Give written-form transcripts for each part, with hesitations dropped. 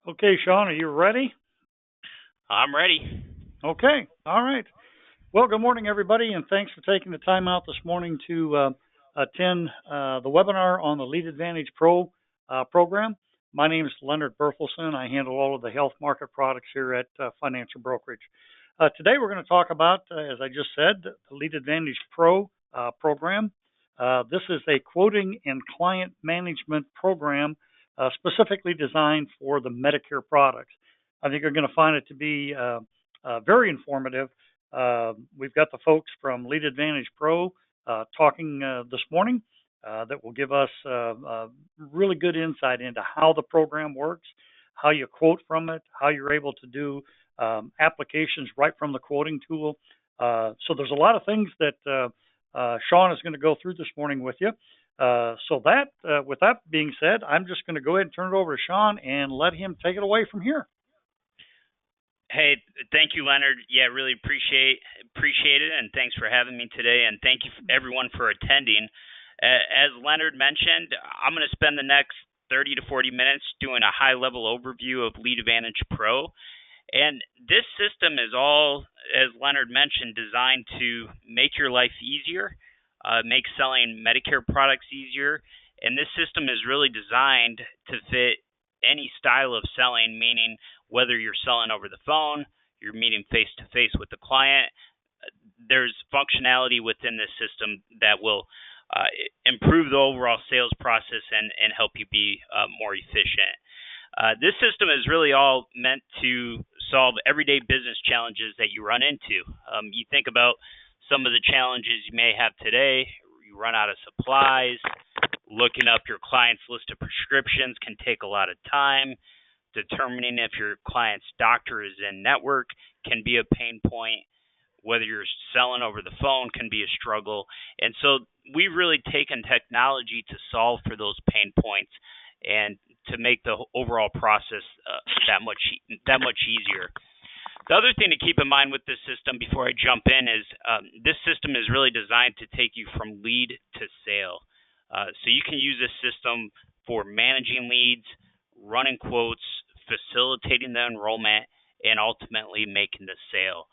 Okay, Sean, are you ready? I'm ready. Okay, all right. Well, good morning, everybody, and thanks for taking the time out this morning to attend the webinar on the Lead Advantage Pro program. My name is Leonard Berthelsen. I handle all of the health market products here at Financial Brokerage. Today, we're going to talk about, as I just said, the Lead Advantage Pro program. This is a quoting and client management program specifically designed for the Medicare products. I think you're going to find it to be very informative. We've got the folks from Lead Advantage Pro talking this morning that will give us really good insight into how the program works, how you quote from it, how you're able to do applications right from the quoting tool. So there's a lot of things that Sean is going to go through this morning with you. With that being said, I'm just going to go ahead and turn it over to Sean and let him take it away from here. Hey, thank you, Leonard. Yeah, really appreciate it, and thanks for having me today, and thank you everyone for attending. As Leonard mentioned, I'm going to spend the next 30 to 40 minutes doing a high-level overview of Lead Advantage Pro, and this system is all, as Leonard mentioned, designed to make your life easier, make selling Medicare products easier, and this system is really designed to fit any style of selling, meaning whether you're selling over the phone, you're meeting face-to-face with the client, there's functionality within this system that will improve the overall sales process and help you be more efficient. This system is really all meant to solve everyday business challenges that you run into. You think about some of the challenges you may have today. You run out of supplies. Looking up your client's list of prescriptions can take a lot of time. Determining if your client's doctor is in network can be a pain point. Whether you're selling over the phone can be a struggle. And so we've really taken technology to solve for those pain points and to make the overall process that much easier. The other thing to keep in mind with this system before I jump in is this system is really designed to take you from lead to sale. So you can use this system for managing leads, running quotes, facilitating the enrollment, and ultimately making the sale,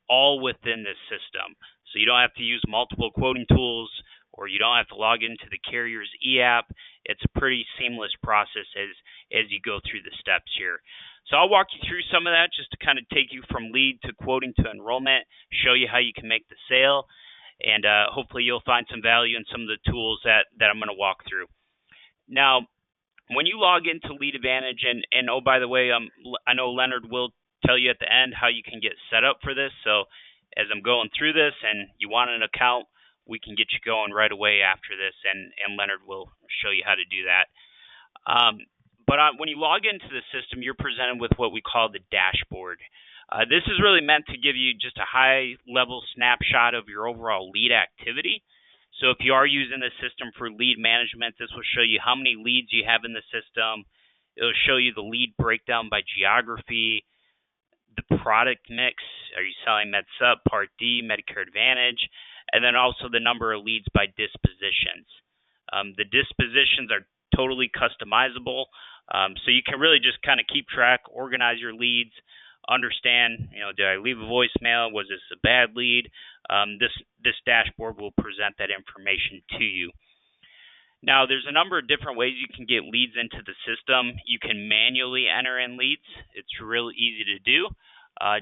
all within this system. So you don't have to use multiple quoting tools, or you don't have to log into the carrier's e-app. It's a pretty seamless process as you go through the steps here. So I'll walk you through some of that just to kind of take you from lead to quoting to enrollment, show you how you can make the sale, and hopefully you'll find some value in some of the tools that I'm going to walk through. Now, when you log into Lead Advantage, and oh, by the way, I know Leonard will tell you at the end how you can get set up for this. So as I'm going through this and you want an account, we can get you going right away after this, and Leonard will show you how to do that. When you log into the system, you're presented with what we call the dashboard. This is really meant to give you just a high-level snapshot of your overall lead activity. So if you are using the system for lead management, this will show you how many leads you have in the system. It'll show you the lead breakdown by geography, the product mix. Are you selling MedSup, Part D, Medicare Advantage? And then also the number of leads by dispositions. The dispositions are totally customizable, so you can really just kind of keep track, organize your leads, understand, did I leave a voicemail? Was this a bad lead? This dashboard will present that information to you. Now, there's a number of different ways you can get leads into the system. You can manually enter in leads. It's real easy to do.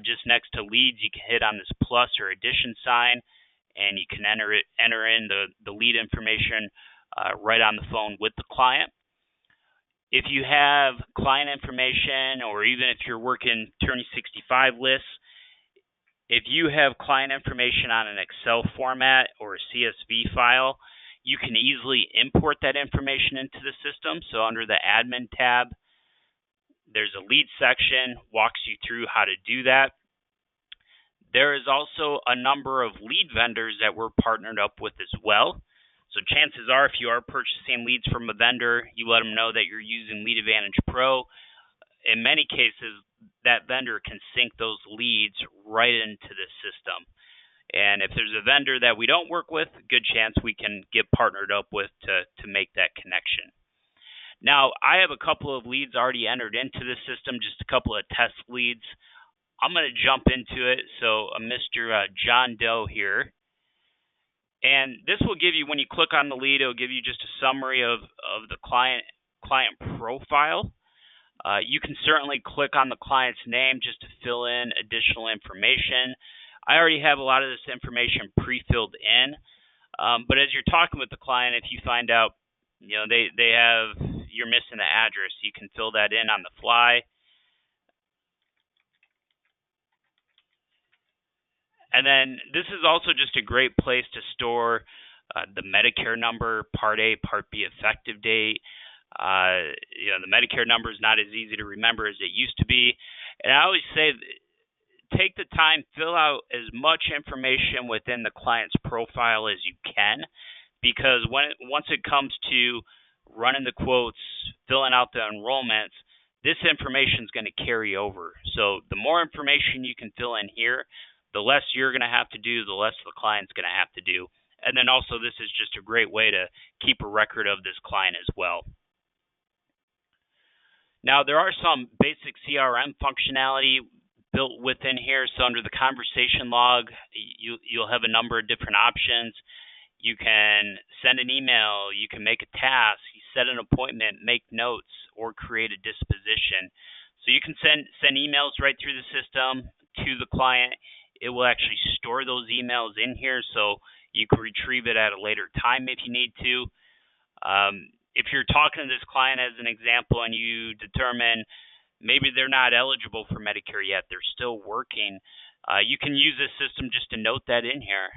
Just next to leads, you can hit on this plus or addition sign, and you can enter in the lead information right on the phone with the client. If you have client information, or even if you're working Attorney 65 lists, if you have client information on an Excel format or a CSV file, you can easily import that information into the system. So under the Admin tab, there's a lead section, walks you through how to do that. There is also a number of lead vendors that we're partnered up with as well. So chances are, if you are purchasing leads from a vendor, you let them know that you're using Lead Advantage Pro. In many cases, that vendor can sync those leads right into the system. And if there's a vendor that we don't work with, good chance we can get partnered up with to make that connection. Now, I have a couple of leads already entered into the system, just a couple of test leads. I'm going to jump into it. So, Mr. John Doe here. And this will give you, when you click on the lead, it'll give you just a summary of the client profile. You can certainly click on the client's name just to fill in additional information. I already have a lot of this information pre-filled in, but as you're talking with the client, if you find out, you're missing the address, you can fill that in on the fly. And then this is also just a great place to store the Medicare number, Part A, Part B effective date. The Medicare number is not as easy to remember as it used to be. And I always say, take the time, fill out as much information within the client's profile as you can, because once it comes to running the quotes, filling out the enrollments, this information is going to carry over. So the more information you can fill in here, the less you're going to have to do, the less the client's going to have to do. And then also, this is just a great way to keep a record of this client as well. Now, there are some basic CRM functionality built within here. So under the conversation log, you'll have a number of different options. You can send an email, you can make a task, you set an appointment, make notes, or create a disposition. So you can send emails right through the system to the client. It will actually store those emails in here, so you can retrieve it at a later time if you need to. If you're talking to this client as an example and you determine maybe they're not eligible for Medicare yet, they're still working, you can use this system just to note that in here.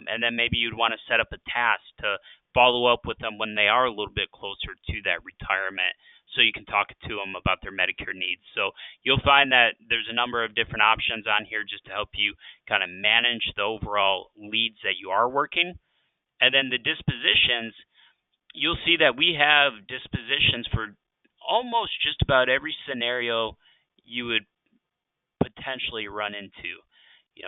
And then maybe you'd want to set up a task to follow up with them when they are a little bit closer to that retirement, so you can talk to them about their Medicare needs. So you'll find that there's a number of different options on here just to help you kind of manage the overall leads that you are working. And then the dispositions, you'll see that we have dispositions for almost just about every scenario you would potentially run into.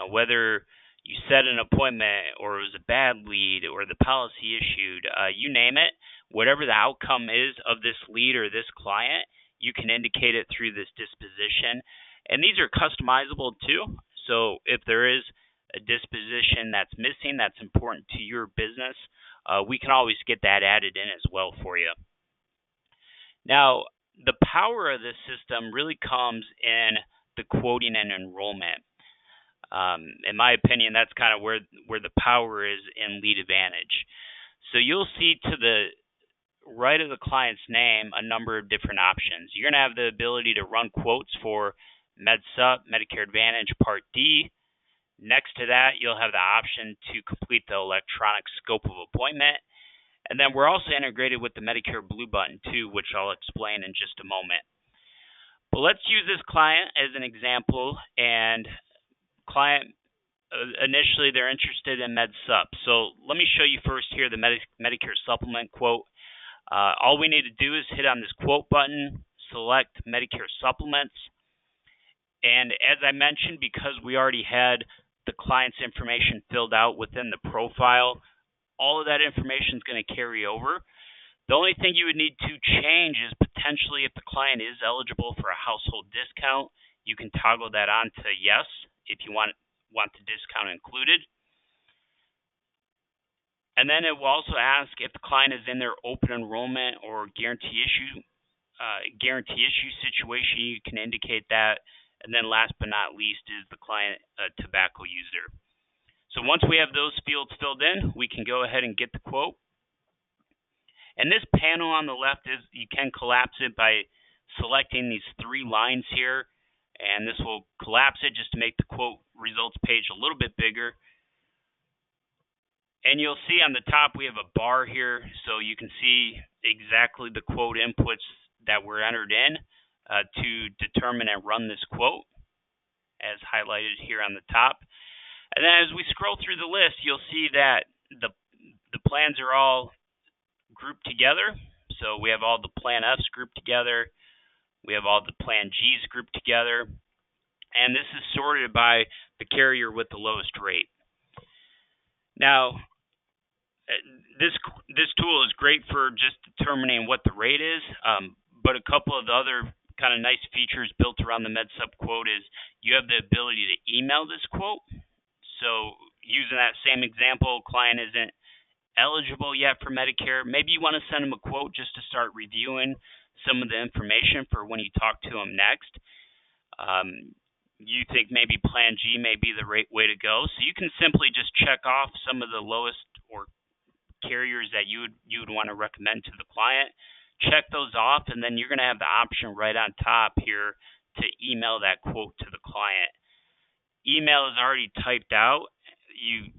Whether you set an appointment or it was a bad lead or the policy issued, you name it, whatever the outcome is of this lead or this client, you can indicate it through this disposition. And these are customizable too. So if there is a disposition that's missing that's important to your business, we can always get that added in as well for you. Now, the power of this system really comes in the quoting and enrollment. In my opinion, that's kind of where the power is in Lead Advantage. So you'll see to the right of the client's name a number of different options. You're going to have the ability to run quotes for MedSup, Medicare Advantage Part D. Next to that, you'll have the option to complete the electronic scope of appointment. And then we're also integrated with the Medicare Blue button too, which I'll explain in just a moment. But let's use this client as an example. And client, initially they're interested in MedSup. So let me show you first here the Medicare Supplement quote. All we need to do is hit on this quote button, select Medicare Supplements. And as I mentioned, because we already had the client's information filled out within the profile, all of that information is going to carry over. The only thing you would need to change is potentially if the client is eligible for a household discount, you can toggle that on to yes if you want the discount included. And then it will also ask if the client is in their open enrollment or guarantee issue situation. You can indicate that. And then last but not least is the client a tobacco user. So once we have those fields filled in, we can go ahead and get the quote. And this panel on the left is, you can collapse it by selecting these three lines here, and this will collapse it just to make the quote results page a little bit bigger. And you'll see on the top we have a bar here, so you can see exactly the quote inputs that were entered in to determine and run this quote, as highlighted here on the top. And then as we scroll through the list, you'll see that the plans are all grouped together. So we have all the Plan Fs grouped together. We have all the Plan Gs grouped together. And this is sorted by the carrier with the lowest rate. Now, This tool is great for just determining what the rate is, but a couple of the other kind of nice features built around the MedSup quote is you have the ability to email this quote. So using that same example, client isn't eligible yet for Medicare. Maybe you want to send them a quote just to start reviewing some of the information for when you talk to them next. You think maybe Plan G may be the right way to go. So you can simply just check off some of the lowest or carriers that you would want to recommend to the client. Check those off, and then you're going to have the option right on top here to email that quote to the client. Email is already typed out.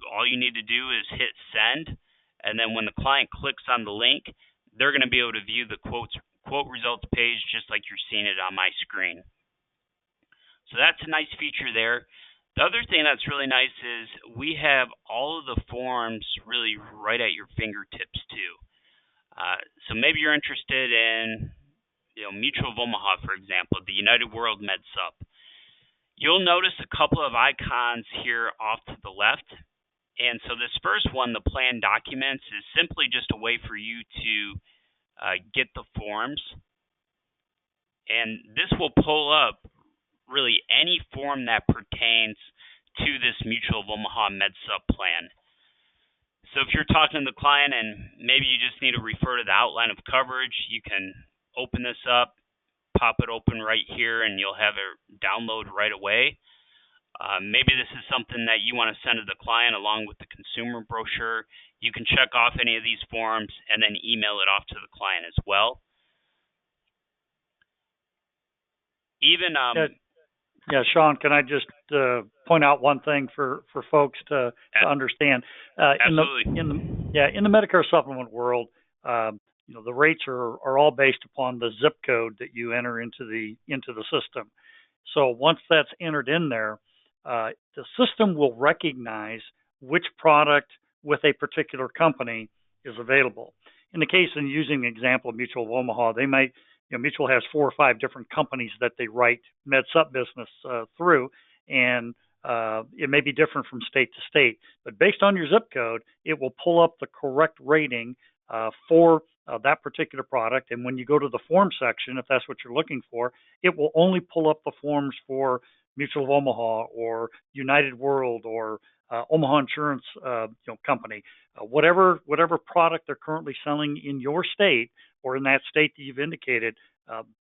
All you need to do is hit send, and then when the client clicks on the link, they're going to be able to view the quote results page just like you're seeing it on my screen. So that's a nice feature there. The other thing that's really nice is we have all of the forms really right at your fingertips too. So maybe you're interested in, Mutual of Omaha, for example, the United World MedSup. You'll notice a couple of icons here off to the left. And so this first one, the plan documents, is simply just a way for you to get the forms. And this will pull up really any form that pertains to this Mutual of Omaha MedSup plan. So if you're talking to the client and maybe you just need to refer to the outline of coverage, you can open this up, pop it open right here, and you'll have it download right away. Maybe this is something that you want to send to the client along with the consumer brochure. You can check off any of these forms and then email it off to the client as well. Even Yeah, Sean, can I just point out one thing for folks to understand? Absolutely. In the Medicare supplement world, the rates are all based upon the zip code that you enter into the system. So once that's entered in there, the system will recognize which product with a particular company is available. In the case of using the example of Mutual of Omaha, they might. Mutual has 4 or 5 different companies that they write MedSup business through, and it may be different from state to state. But based on your zip code, it will pull up the correct rating for that particular product. And when you go to the form section, if that's what you're looking for, it will only pull up the forms for Mutual of Omaha or United World or Omaha Insurance Company, whatever product they're currently selling in your state or in that state that you've indicated,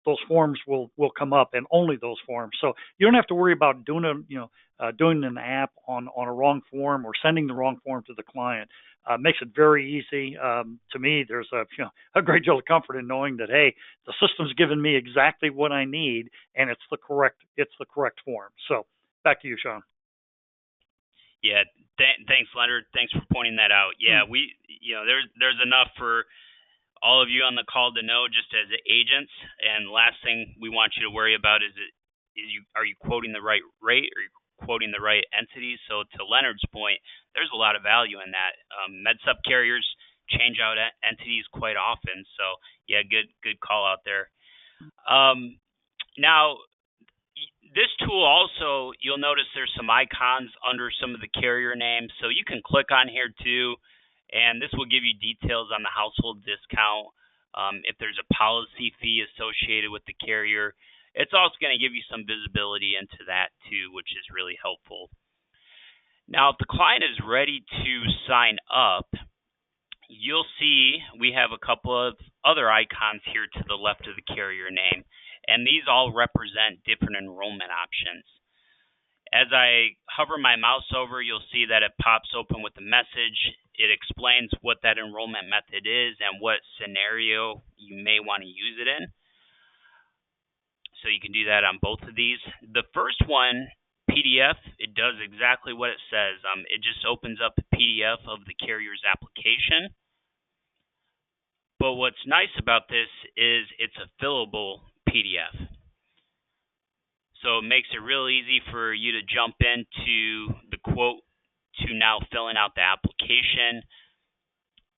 those forms will come up, and only those forms. So you don't have to worry about doing an app on a wrong form or sending the wrong form to the client. Makes it very easy. To me, there's a great deal of comfort in knowing that, hey, the system's given me exactly what I need, and it's the correct form. So back to you, Sean. Yeah, thanks, Leonard. Thanks for pointing that out. Yeah, there's enough for all of you on the call to know just as agents. And the last thing we want you to worry about is are you quoting the right rate, or are you quoting the right entities? So to Leonard's point, there's a lot of value in that. MedSup carriers change out entities quite often. So yeah, good call out there. Now, this tool also, you'll notice there's some icons under some of the carrier names. So you can click on here too, and this will give you details on the household discount, if there's a policy fee associated with the carrier. It's also going to give you some visibility into that too, which is really helpful. Now, if the client is ready to sign up, you'll see we have a couple of other icons here to the left of the carrier name. And these all represent different enrollment options. As I hover my mouse over, you'll see that it pops open with a message. It explains what that enrollment method is and what scenario you may want to use it in. So you can do that on both of these. The first one, PDF, it does exactly what it says. It just opens up a PDF of the carrier's application. But what's nice about this is it's a fillable PDF. So it makes it real easy for you to jump into the quote to now filling out the application.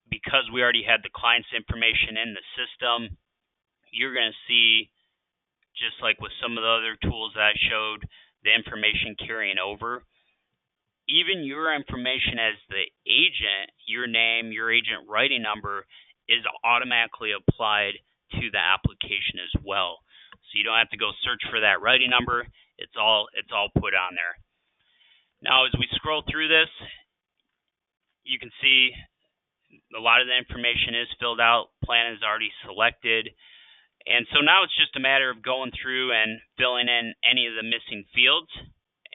Because we already had the client's information in the system, you're going to see, just like with some of the other tools that I showed, the information carrying over. even your information as the agent, your name, your agent writing number, is automatically applied to the application as well. So you don't have to go search for that writing number. It's all put on there. Now, as we scroll through this, you can see a lot of the information is filled out. Plan is already selected. And so now it's just a matter of going through and filling in any of the missing fields.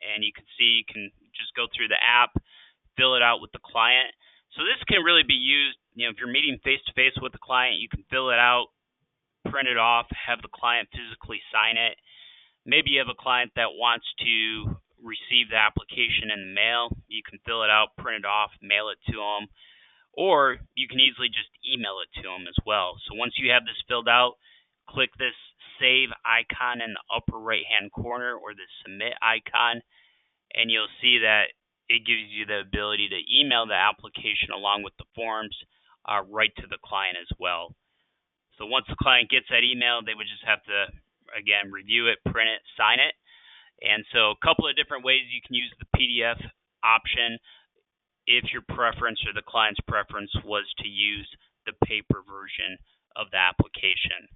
And you can see you can just go through the app, fill it out with the client. So this can really be used, if you're meeting face-to-face with the client, you can fill it out, print it off, have the client physically sign it. Maybe you have a client that wants to receive the application in the mail. You can fill it out, print it off, mail it to them. Or you can easily just email it to them as well. So once you have this filled out, click this save icon in the upper right-hand corner or the submit icon, and you'll see that it gives you the ability to email the application along with the forms right to the client as well. So once the client gets that email, they would just have to, again, review it, print it, sign it. And so a couple of different ways you can use the PDF option if your preference or the client's preference was to use the paper version of the application.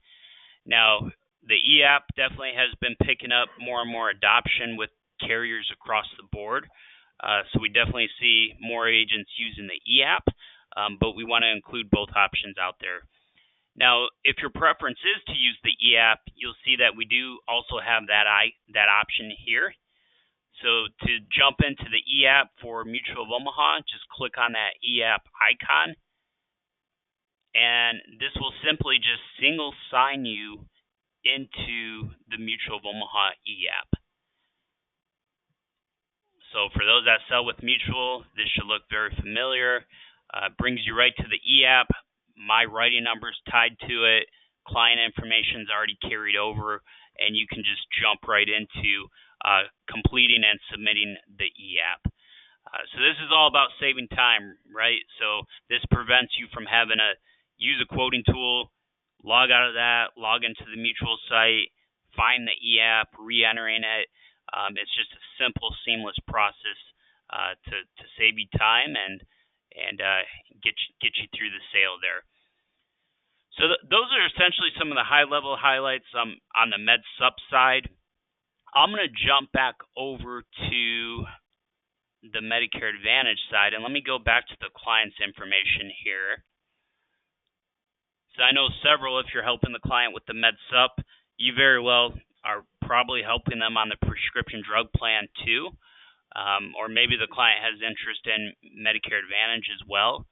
Now, the e-app definitely has been picking up more and more adoption with carriers across the board. So we definitely see more agents using the e-app, but we want to include both options out there. Now, if your preference is to use the e-app, you'll see that we do also have that option here. So to jump into the e-app for Mutual of Omaha, just click on that e-app icon. And this will simply just single sign you into the Mutual of Omaha e-app. So for those that sell with Mutual, this should look very familiar. Brings you right to the e-app. My writing number is tied to it. Client information is already carried over, and you can just jump right into completing and submitting the e-app. So this is all about saving time, right? So this prevents you from having to use a quoting tool, log out of that, log into the Mutual site, find the e-app, re-entering it. It's just a simple, seamless process to save you time and get you through the sale there. So those are essentially some of the high-level highlights on the MedSup side. I'm going to jump back over to the Medicare Advantage side, and let me go back to the client's information here. So I know several, if you're helping the client with the MedSup, you very well are probably helping them on the prescription drug plan too, or maybe the client has interest in Medicare Advantage as well.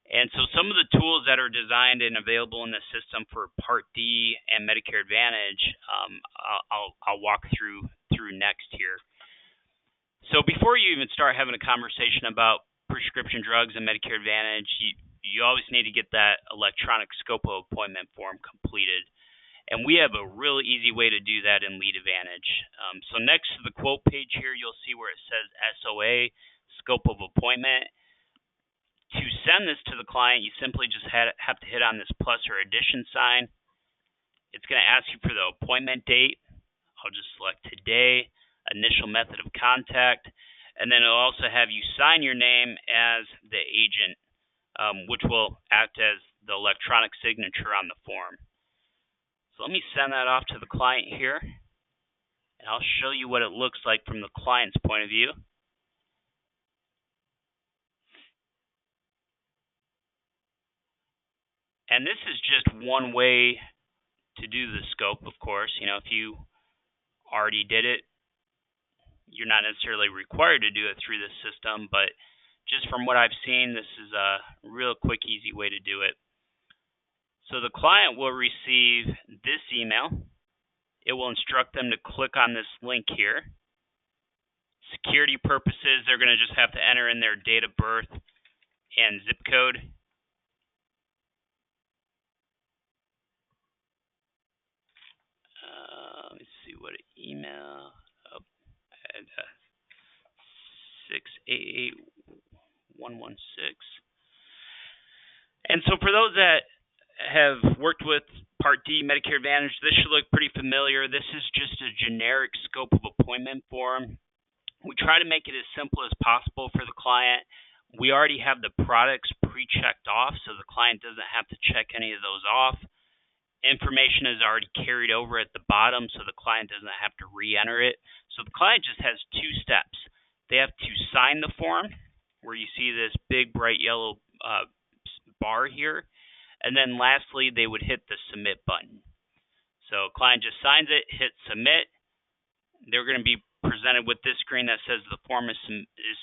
And so some of the tools that are designed and available in the system for Part D and Medicare Advantage, I'll walk through next here. So before you even start having a conversation about prescription drugs and Medicare Advantage, you always need to get that electronic scope of appointment form completed. And we have a real easy way to do that in Lead Advantage. So next to the quote page here, you'll see where it says SOA, scope of appointment. To send this to the client, you simply just have to hit on this plus or addition sign. It's going to ask you for the appointment date. I'll just select today, initial method of contact, and then it'll also have you sign your name as the agent, which will act as the electronic signature on the form. So let me send that off to the client here, and I'll show you what it looks like from the client's point of view. And this is just one way to do the scope, of course. If you already did it, you're not necessarily required to do it through the system, but just from what I've seen, this is a real quick, easy way to do it. So the client will receive this email. It will instruct them to click on this link here. Security purposes, they're going to just have to enter in their date of birth and zip code. Let me see what email. 688116. And so for those that have worked with Part D, Medicare Advantage, this should look pretty familiar. This is just a generic scope of appointment form We try to make it as simple as possible for the client. We already have the products pre-checked off, so the client doesn't have to check any of those off. Information is already carried over at the bottom, so the client doesn't have to re-enter it. So the client just has 2 steps. They have to sign the form, where you see this big bright yellow bar here, and then lastly they would hit the submit button. So client just signs it, hits submit. They're going to be presented with this screen that says the form is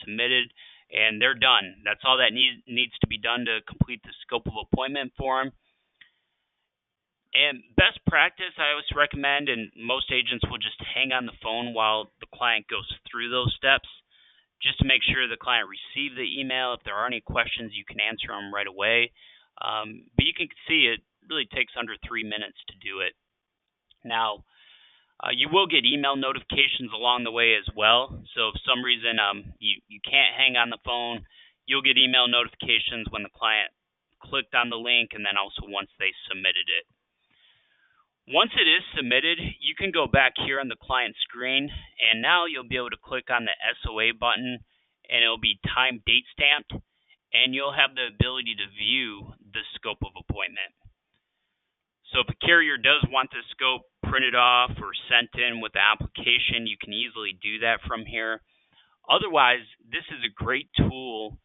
submitted, and they're done. That's all that needs to be done to complete the scope of appointment form. And best practice, I always recommend, and most agents will just hang on the phone while the client goes through those steps, just to make sure the client received the email. If there are any questions, you can answer them right away. But you can see it really takes under 3 minutes to do it. Now, you will get email notifications along the way as well. So if for some reason you can't hang on the phone, you'll get email notifications when the client clicked on the link, and then also once they submitted it. Once it is submitted, you can go back here on the client screen, and now you'll be able to click on the SOA button, and it'll be time date stamped, and you'll have the ability to view the scope of appointment. So if a carrier does want the scope printed off or sent in with the application, you can easily do that from here. Otherwise, this is a great tool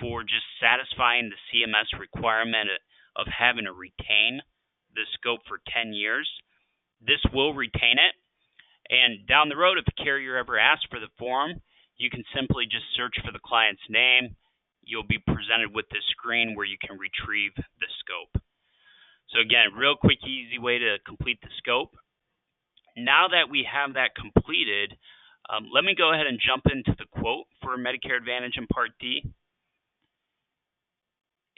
for just satisfying the CMS requirement of having to retain the scope for 10 years. This will retain it. And down the road, if a carrier ever asks for the form, you can simply just search for the client's name. You'll be presented with this screen where you can retrieve the scope. So again, real quick, easy way to complete the scope. Now that we have that completed, let me go ahead and jump into the quote for Medicare Advantage and Part D.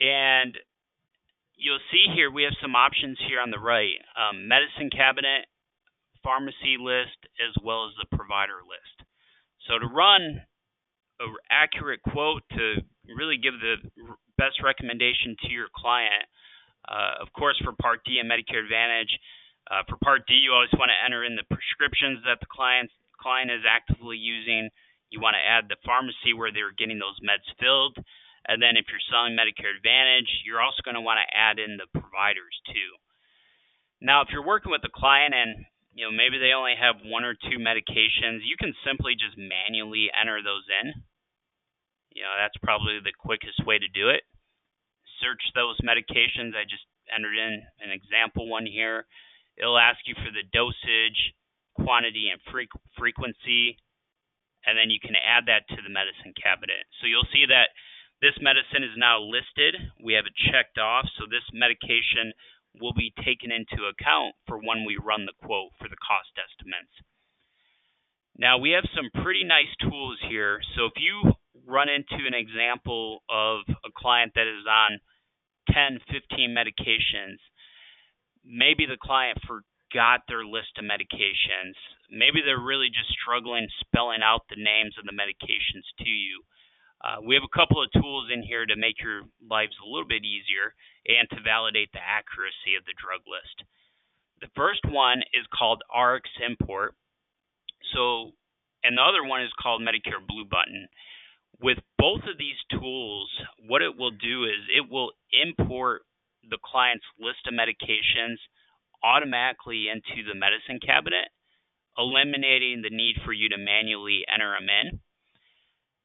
And you'll see here we have some options here on the right. Medicine cabinet, pharmacy list, as well as the provider list. So to run an accurate quote, to really give the best recommendation to your client, of course, for Part D and Medicare Advantage, for Part D, you always want to enter in the prescriptions that the client is actively using. You want to add the pharmacy where they're getting those meds filled. And then if you're selling Medicare Advantage, you're also going to want to add in the providers too. Now, if you're working with a client and maybe they only have 1 or 2 medications, you can simply just manually enter those in. That's probably the quickest way to do it. Search those medications. I just entered in an example one here. It'll ask you for the dosage, quantity, and frequency, and then you can add that to the medicine cabinet. So you'll see that this medicine is now listed. We have it checked off, so this medication will be taken into account for when we run the quote for the cost estimates. Now, we have some pretty nice tools here. So if you run into an example of a client that is on 10, 15 medications, maybe the client forgot their list of medications. Maybe they're really just struggling spelling out the names of the medications to you. We have a couple of tools in here to make your lives a little bit easier and to validate the accuracy of the drug list. The first one is called RX Import. And the other one is called Medicare Blue Button. With both of these tools, what it will do is it will import the client's list of medications automatically into the medicine cabinet, eliminating the need for you to manually enter them in.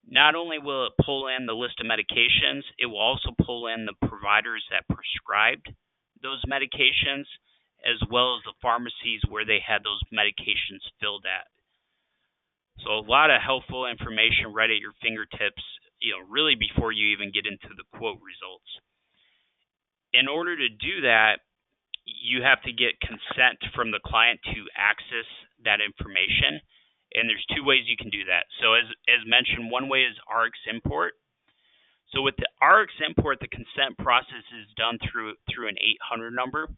Not only will it pull in the list of medications, it will also pull in the providers that prescribed those medications, as well as the pharmacies where they had those medications filled at. So a lot of helpful information right at your fingertips, really before you even get into the quote results. In order to do that, you have to get consent from the client to access that information. And there's 2 ways you can do that. So as mentioned, one way is RX Import. So with the RX Import, the consent process is done through an 800 number.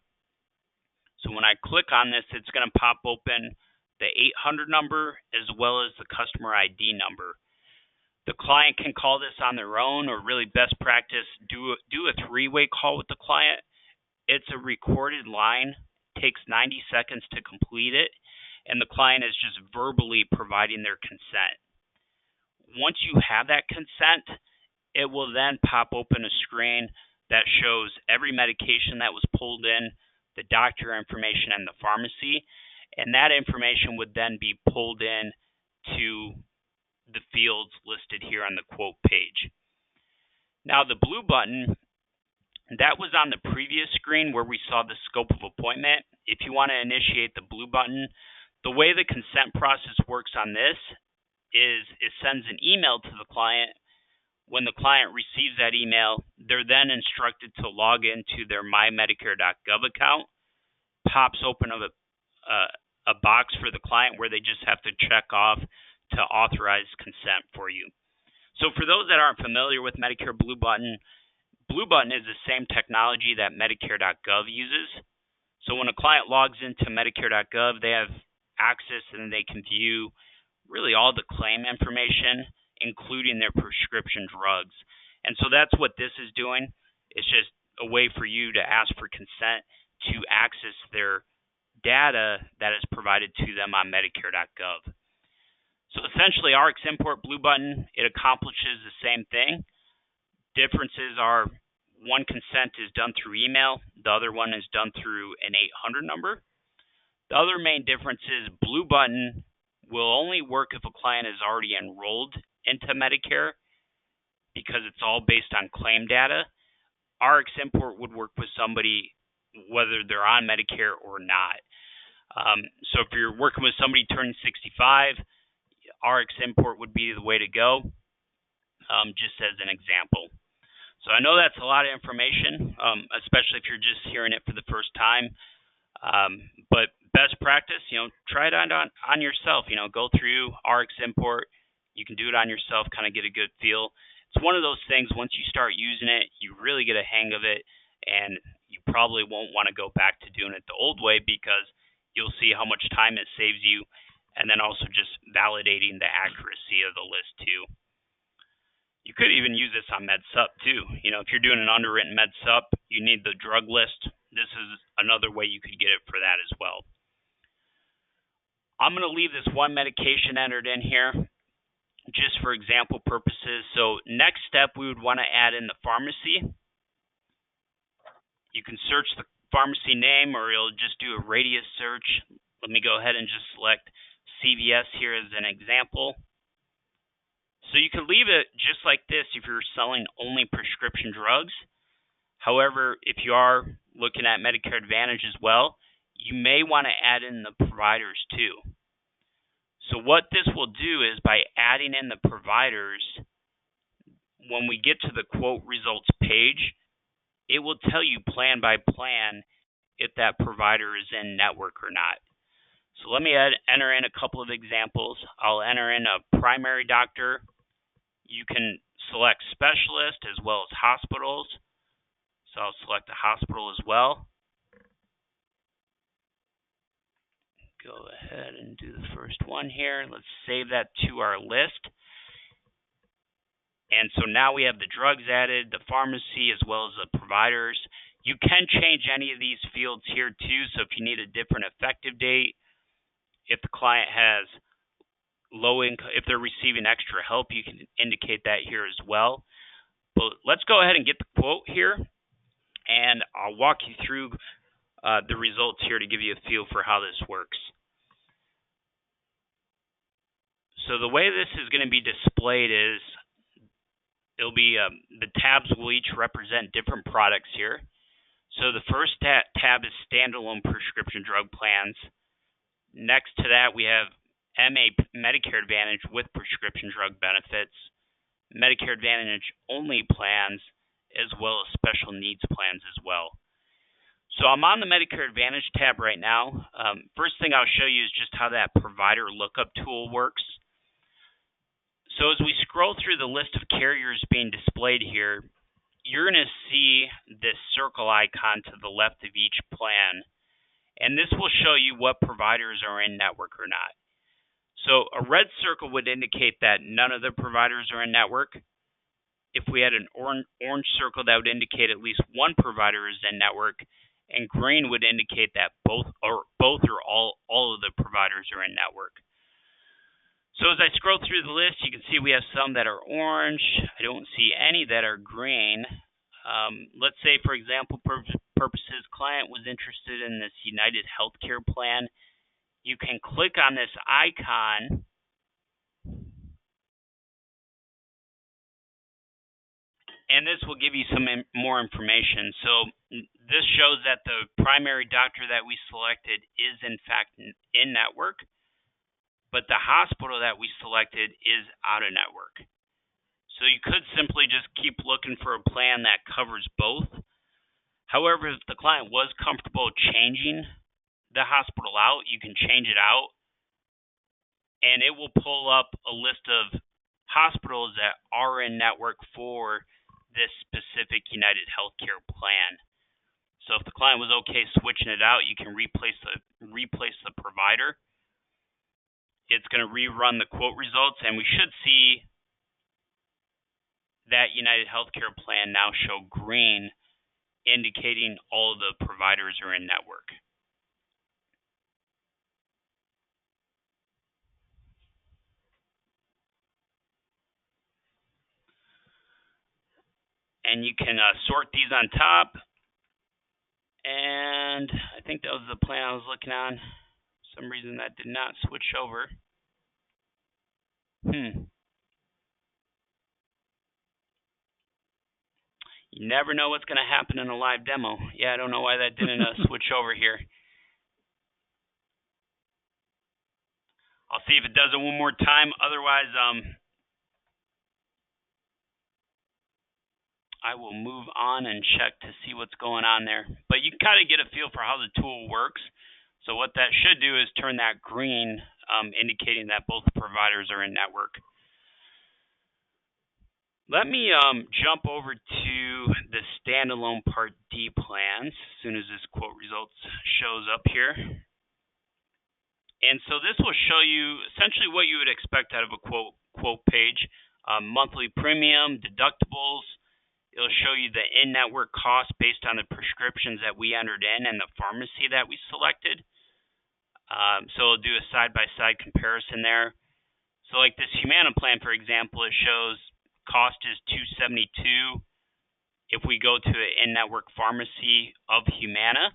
So when I click on this, it's going to pop open the 800 number as well as the customer ID number. The client can call this on their own, or really best practice, do a 3-way call with the client. It's a recorded line, takes 90 seconds to complete it, and the client is just verbally providing their consent. once you have that consent, it will then pop open a screen that shows every medication that was pulled in, the doctor information, and the pharmacy, and that information would then be pulled in to the fields listed here on the quote page. Now the blue button, that was on the previous screen where we saw the scope of appointment. If you want to initiate the blue button, the way the consent process works on this is it sends an email to the client. When the client receives that email, they're then instructed to log into their mymedicare.gov account. Pops open a box for the client where they just have to check off to authorize consent for you. So for those that aren't familiar with Medicare Blue Button is the same technology that Medicare.gov uses. So when a client logs into Medicare.gov, they have access and they can view really all the claim information, including their prescription drugs. And so that's what this is doing. It's just a way for you to ask for consent to access their data that is provided to them on Medicare.gov. So essentially, RX Import Blue Button, it accomplishes the same thing. Differences are one consent is done through email, the other one is done through an 800 number. The other main difference is Blue Button will only work if a client is already enrolled into Medicare because it's all based on claim data. RX Import would work with somebody whether they're on Medicare or not. So if you're working with somebody turning 65, RX Import would be the way to go, just as an example. So I know that's a lot of information, especially if you're just hearing it for the first time. But best practice, try it on yourself. Go through RX Import. You can do it on yourself, kind of get a good feel. It's one of those things, once you start using it, you really get a hang of it, and you probably won't want to go back to doing it the old way because you'll see how much time it saves you, and then also just validating the accuracy of the list too. You could even use this on MedSup too. If you're doing an underwritten MedSup, you need the drug list. This is another way you could get it for that as well. I'm going to leave this one medication entered in here just for example purposes. So next step, we would want to add in the pharmacy. You can search the pharmacy name, or it'll just do a radius search. Let me go ahead and just select CVS here as an example. So you can leave it just like this if you're selling only prescription drugs. However, if you are looking at Medicare Advantage as well, you may want to add in the providers too. So what this will do is by adding in the providers, when we get to the quote results page, it will tell you plan by plan if that provider is in network or not. So let me enter in a couple of examples. I'll enter in a primary doctor. You can select specialist as well as hospitals. So I'll select a hospital as well. Go ahead and do the first one here. Let's save that to our list. And so now we have the drugs added, the pharmacy, as well as the providers. You can change any of these fields here too. So if you need a different effective date, if the client has low income, if they're receiving extra help, you can indicate that here as well. But let's go ahead and get the quote here, and I'll walk you through the results here to give you a feel for how this works. So the way this is going to be displayed is it'll be the tabs will each represent different products here. So the first tab is standalone prescription drug plans. Next to that, we have MA Medicare Advantage with prescription drug benefits, Medicare Advantage only plans, as well as special needs plans as well. So I'm on the Medicare Advantage tab right now. First thing I'll show you is just how that provider lookup tool works. So as we scroll through the list of carriers being displayed here, you're going to see this circle icon to the left of each plan, and this will show you what providers are in network or not. So a red circle would indicate that none of the providers are in network. If we had an orange circle, that would indicate at least one provider is in network, and green would indicate that both or all of the providers are in network. So as I scroll through the list, you can see we have some that are orange. I don't see any that are green. Let's say, for example, purposes, client was interested in this United Healthcare plan. You can click on this icon and this will give you some more information. So this shows that the primary doctor that we selected is in fact in network, but the hospital that we selected is out of network. So you could simply just keep looking for a plan that covers both. However, if the client was comfortable changing the hospital out, you can change it out, and it will pull up a list of hospitals that are in network for this specific United Healthcare plan. So if the client was okay switching it out, you can replace the provider. It's going to rerun the quote results, and we should see that United Healthcare plan now show green, indicating all of the providers are in network. And you can sort these on top. And I think that was the plan I was looking on. For some reason that did not switch over. You never know what's going to happen in a live demo. Yeah, I don't know why that didn't switch over here. I'll see if it does it one more time. Otherwise, I will move on and check to see what's going on there. But you can kind of get a feel for how the tool works. So what that should do is turn that green, indicating that both providers are in network. Let me jump over to the standalone Part D plans as soon as this quote results shows up here. And so this will show you essentially what you would expect out of a quote page. Monthly premium, deductibles. It'll show you the in-network cost based on the prescriptions that we entered in and the pharmacy that we selected. So it'll do a side-by-side comparison there. So like this Humana plan, for example, it shows cost is $272 if we go to an in-network pharmacy of Humana.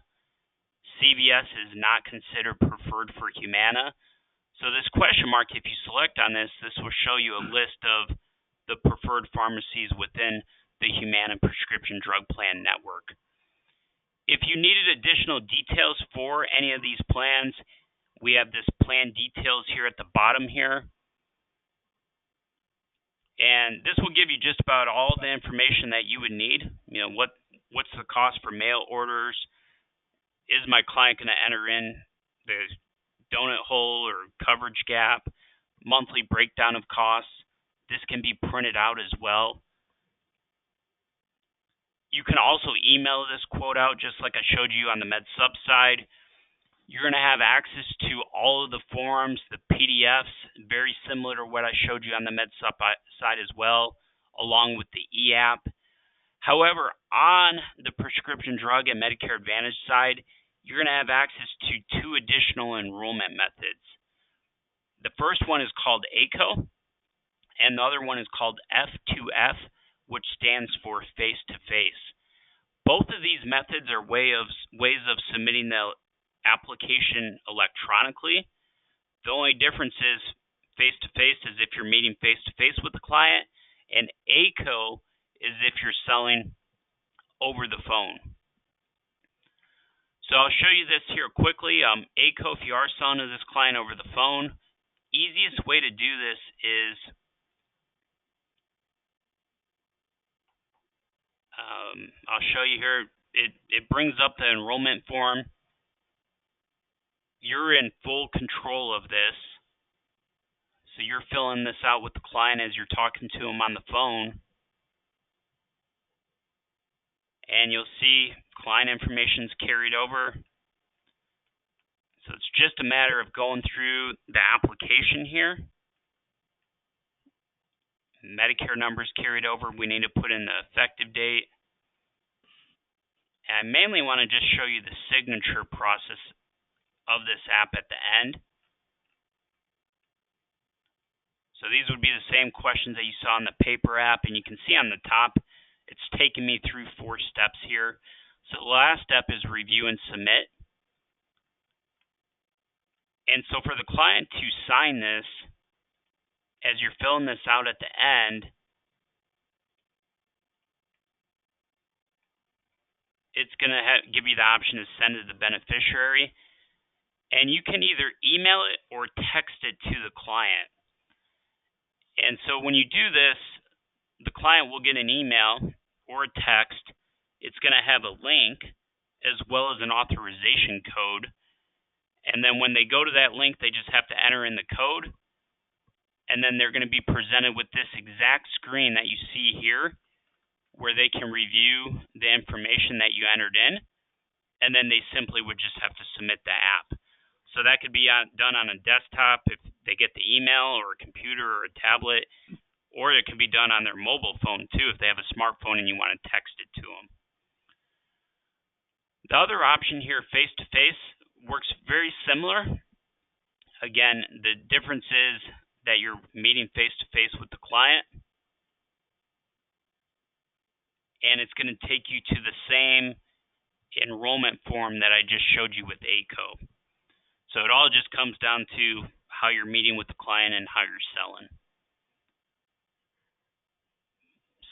CVS is not considered preferred for Humana. So this question mark, if you select on this, this will show you a list of the preferred pharmacies within the Humana prescription drug plan network. If you needed additional details for any of these plans, we have this plan details here at the bottom here. And this will give you just about all the information that you would need. You know, what's the cost for mail orders? Is my client going to enter in the donut hole or coverage gap? Monthly breakdown of costs. This can be printed out as well. You can also email this quote out just like I showed you on the MedSup side. You're going to have access to all of the forms, the PDFs, very similar to what I showed you on the MedSup side as well, along with the e-app. However, on the prescription drug and Medicare Advantage side, you're going to have access to 2 additional enrollment methods. The first one is called ACO, and the other one is called F2F, which stands for face-to-face. Both of these methods are ways of submitting the application electronically. The only difference is face-to-face is if you're meeting face-to-face with the client, and ACO is if you're selling over the phone. So I'll show you this here quickly. ACO, if you are selling to this client over the phone, easiest way to do this is I'll show you here. It brings up the enrollment form. You're in full control of this. So you're filling this out with the client as you're talking to him on the phone. And you'll see client information is carried over. So it's just a matter of going through the application here. Medicare numbers carried over. We need to put in the effective date. And I mainly want to just show you the signature process of this app at the end. So these would be the same questions that you saw in the paper app, and you can see on the top, it's taken me through 4 steps here. So the last step is review and submit. And so for the client to sign this, as you're filling this out at the end, it's going to give you the option to send it to the beneficiary. And you can either email it or text it to the client. And so when you do this, the client will get an email or a text. It's going to have a link as well as an authorization code. And then when they go to that link, they just have to enter in the code. And then they're going to be presented with this exact screen that you see here, where they can review the information that you entered in. And then they simply would just have to submit the app. So that could be done on a desktop if they get the email, or a computer or a tablet, or it could be done on their mobile phone too if they have a smartphone and you want to text it to them. The other option here, face-to-face, works very similar. Again, the difference is that you're meeting face-to-face with the client, and it's going to take you to the same enrollment form that I just showed you with ACO. So it all just comes down to how you're meeting with the client and how you're selling.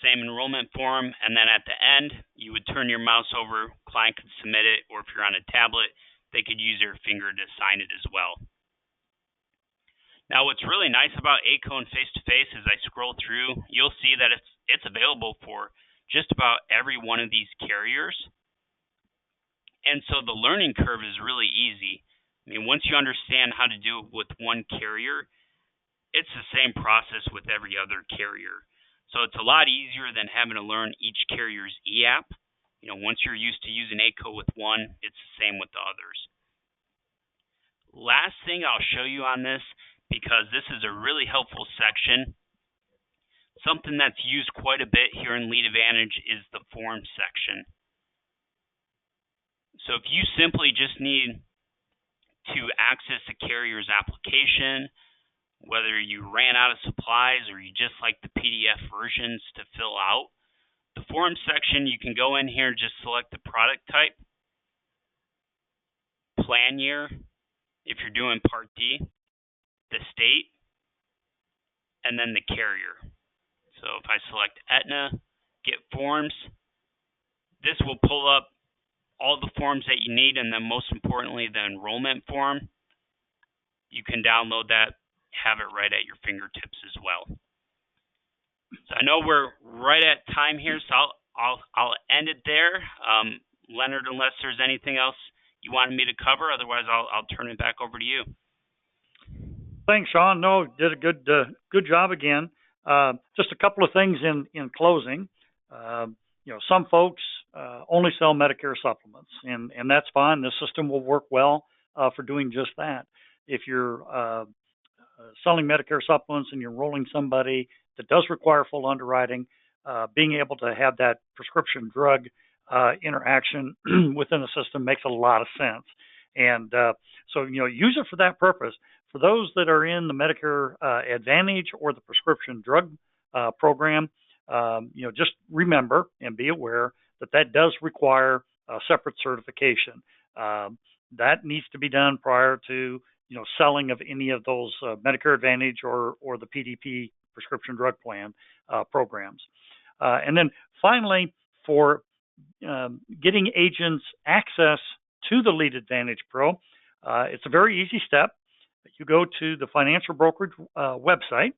Same enrollment form, and then at the end, you would turn your mouse over, client could submit it, or if you're on a tablet, they could use their finger to sign it as well. Now, what's really nice about ACO and face-to-face, as I scroll through, you'll see that it's available for just about every one of these carriers. And so the learning curve is really easy. I mean, once you understand how to do it with one carrier, it's the same process with every other carrier. So it's a lot easier than having to learn each carrier's e-app. You know, once you're used to using ACO with one, it's the same with the others. Last thing I'll show you on this, because this is a really helpful section, something that's used quite a bit here in Lead Advantage is the form section. So if you simply just need to access the carrier's application, whether you ran out of supplies or you just like the PDF versions to fill out, the form section, you can go in here and just select the product type, plan year, if you're doing Part D, the state, and then the carrier. So if I select Aetna, get forms, this will pull up all the forms that you need, and then most importantly, the enrollment form. You can download that, have it right at your fingertips as well. So I know we're right at time here, so I'll end it there. Leonard, unless there's anything else you wanted me to cover, otherwise I'll turn it back over to you. Thanks, Sean. No, did a good job again. Just a couple of things in closing. You know, some folks only sell Medicare supplements, and that's fine. The system will work well for doing just that. If you're selling Medicare supplements and you're enrolling somebody that does require full underwriting, being able to have that prescription drug interaction within the system makes a lot of sense. And so, you know, use it for that purpose. For those that are in the Medicare Advantage or the prescription drug program, you know, just remember and be aware that that does require a separate certification. That needs to be done prior to, you know, selling of any of those Medicare Advantage or the PDP prescription drug plan programs. And then finally, for getting agents access to the Lead Advantage Pro, it's a very easy step. You go to the Financial Brokerage website,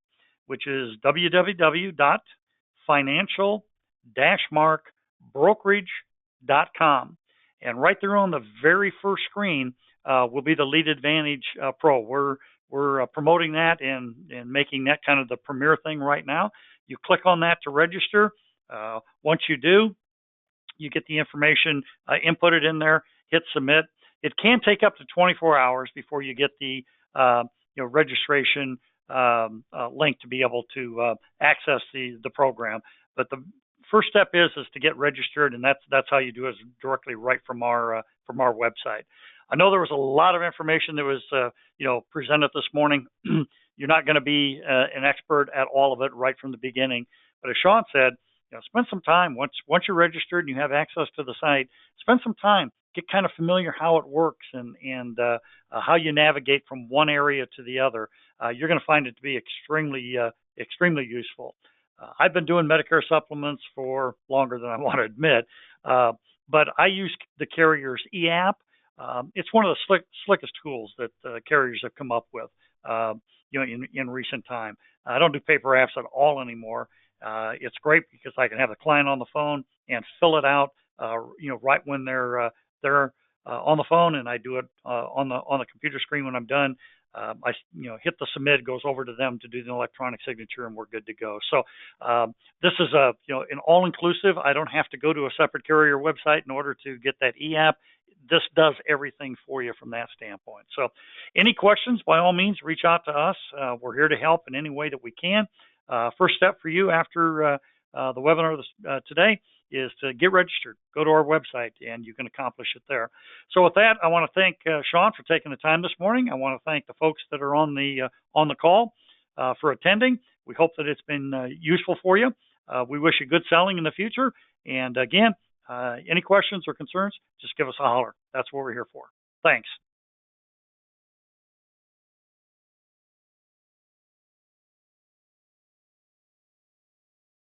which is www.financial-brokerage.com. And right there on the very first screen will be the Lead Advantage Pro. We're promoting that and making that kind of the premier thing right now. You click on that to register. Once you do, you get the information inputted in there, hit submit. It can take up to 24 hours before you get the registration link to be able to access the program. But the first step is to get registered, and that's how you do it, directly right from our website. I know there was a lot of information that was presented this morning. you're not going to be an expert at all of it right from the beginning. But as Sean said, spend some time once you're registered and you have access to the site. Spend some time, get kind of familiar how it works and how you navigate from one area to the other. You're going to find it to be extremely useful. I've been doing Medicare supplements for longer than I want to admit, but I use the carrier's e-app. It's one of the slickest tools that carriers have come up with, in recent time. I don't do paper apps at all anymore. It's great because I can have the client on the phone and fill it out, right when they're on the phone, and I do it on the computer screen when I'm done. I hit the submit, goes over to them to do the electronic signature, and we're good to go. So this is an all-inclusive. I don't have to go to a separate carrier website in order to get that e-app. This does everything for you from that standpoint. So any questions, by all means, reach out to us. We're here to help in any way that we can. First step for you after the webinar today is to get registered. Go to our website, and you can accomplish it there. So with that, I want to thank Sean for taking the time this morning. I want to thank the folks that are on the call for attending. We hope that it's been useful for you. We wish you good selling in the future. And again, any questions or concerns, just give us a holler. That's what we're here for. Thanks.